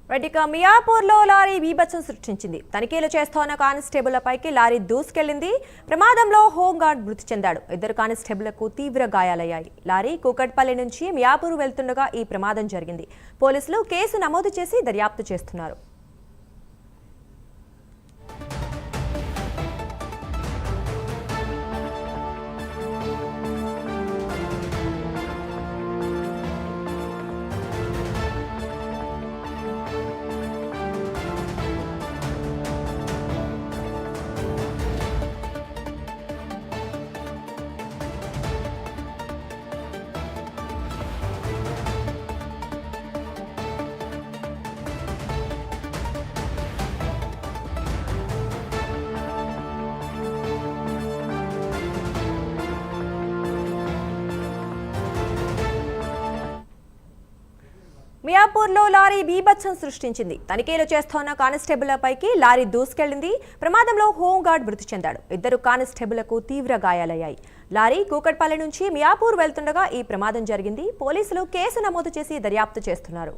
ఇక మియాపూర్లో లారీ బీభత్సం సృష్టించింది. తనిఖీలు చేస్తోన్న కానిస్టేబుళ్లపైకి లారీ దూసుకెళ్లింది. ప్రమాదంలో హోంగార్డ్ మృతి చెందాడు. ఇద్దరు కానిస్టేబుళ్లకు తీవ్ర గాయాలయ్యాయి. లారీ కూకట్పల్లి నుంచి మియాపూర్ వెళ్తుండగా ఈ ప్రమాదం జరిగింది. పోలీసులు కేసు నమోదు చేసి దర్యాప్తు చేస్తున్నారు. మియాపూర్లో లారీ బీభత్సం సృష్టించింది. తనిఖీలు చేస్తోన్న కానిస్టేబుళ్లపైకి లారీ దూసుకెళ్లింది. ప్రమాదంలో హోంగార్డ్ మృతి చెందాడు. ఇద్దరు కానిస్టేబుళ్లకు తీవ్ర గాయాలయ్యాయి. లారీ కూకట్పల్లి నుంచి మియాపూర్ వెళ్తుండగా ఈ ప్రమాదం జరిగింది. పోలీసులు కేసు నమోదు చేసి దర్యాప్తు చేస్తున్నారు.